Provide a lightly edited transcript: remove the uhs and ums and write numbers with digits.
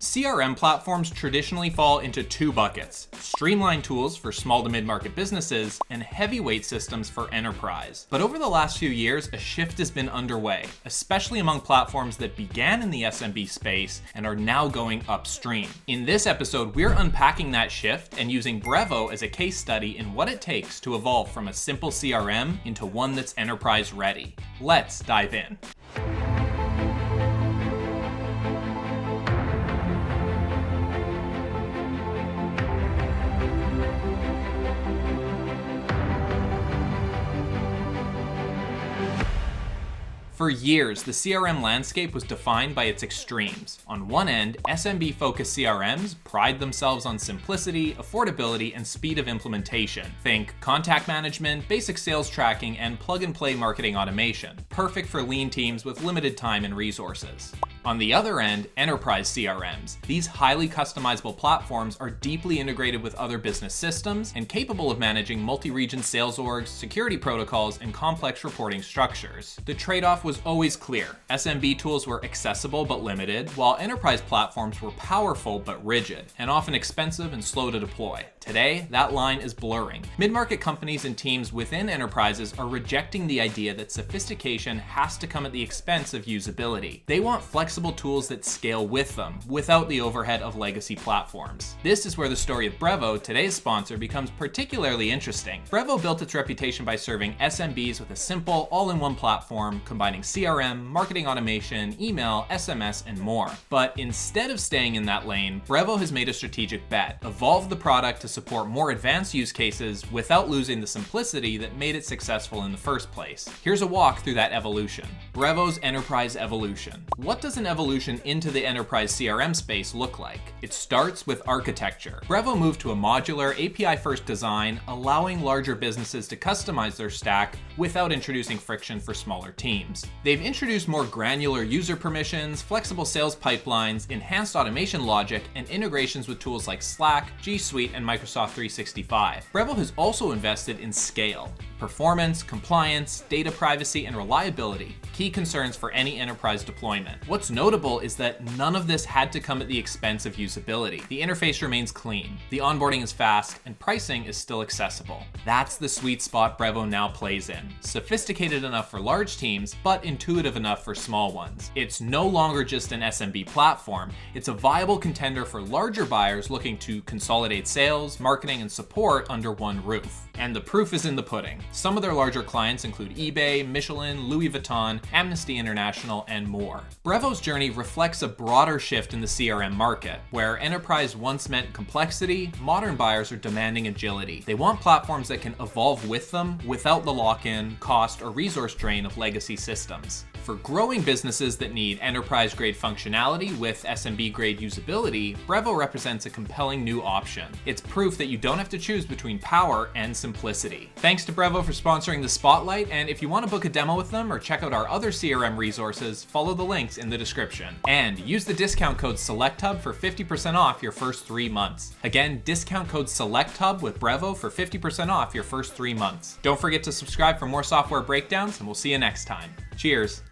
CRM platforms traditionally fall into two buckets: streamlined tools for small to mid-market businesses and heavyweight systems for enterprise. But over the last few years, a shift has been underway, especially among platforms that began in the SMB space and are now going upstream. In this episode, we're unpacking that shift and using Brevo as a case study in what it takes to evolve from a simple CRM into one that's enterprise ready. Let's dive in. For years, the CRM landscape was defined by its extremes. On one end, SMB-focused CRMs pride themselves on simplicity, affordability, and speed of implementation. Think contact management, basic sales tracking, and plug-and-play marketing automation. Perfect for lean teams with limited time and resources. On the other end, enterprise CRMs. These highly customizable platforms are deeply integrated with other business systems and capable of managing multi-region sales orgs, security protocols, and complex reporting structures. The trade-off was always clear. SMB tools were accessible but limited, while enterprise platforms were powerful but rigid, and often expensive and slow to deploy. Today, that line is blurring. Mid-market companies and teams within enterprises are rejecting the idea that sophistication has to come at the expense of usability. They want flexible tools that scale with them, without the overhead of legacy platforms. This is where the story of Brevo, today's sponsor, becomes particularly interesting. Brevo built its reputation by serving SMBs with a simple, all-in-one platform, combining CRM, marketing automation, email, SMS, and more. But instead of staying in that lane, Brevo has made a strategic bet: evolve the product to support more advanced use cases without losing the simplicity that made it successful in the first place. Here's a walk through that evolution. Brevo's enterprise evolution. What does an evolution into the enterprise CRM space look like? It starts with architecture. Brevo moved to a modular, API-first design, allowing larger businesses to customize their stack without introducing friction for smaller teams. They've introduced more granular user permissions, flexible sales pipelines, enhanced automation logic, and integrations with tools like Slack, G Suite, and Microsoft 365. Brevo has also invested in scale. Performance, compliance, data privacy, and reliability, key concerns for any enterprise deployment. What's notable is that none of this had to come at the expense of usability. The interface remains clean, the onboarding is fast, and pricing is still accessible. That's the sweet spot Brevo now plays in. Sophisticated enough for large teams, but intuitive enough for small ones. It's no longer just an SMB platform, it's a viable contender for larger buyers looking to consolidate sales, marketing, and support under one roof. And the proof is in the pudding. Some of their larger clients include eBay, Michelin, Louis Vuitton, Amnesty International, and more. Brevo's journey reflects a broader shift in the CRM market. Where enterprise once meant complexity, modern buyers are demanding agility. They want platforms that can evolve with them without the lock-in, cost, or resource drain of legacy systems. For growing businesses that need enterprise-grade functionality with SMB-grade usability, Brevo represents a compelling new option. It's proof that you don't have to choose between power and simplicity. Thanks to Brevo for sponsoring the Spotlight, and if you want to book a demo with them or check out our other CRM resources, follow the links in the description. And use the discount code SelectHub for 50% off your first 3 months. Again, discount code SelectHub with Brevo for 50% off your first 3 months. Don't forget to subscribe for more software breakdowns, and we'll see you next time. Cheers.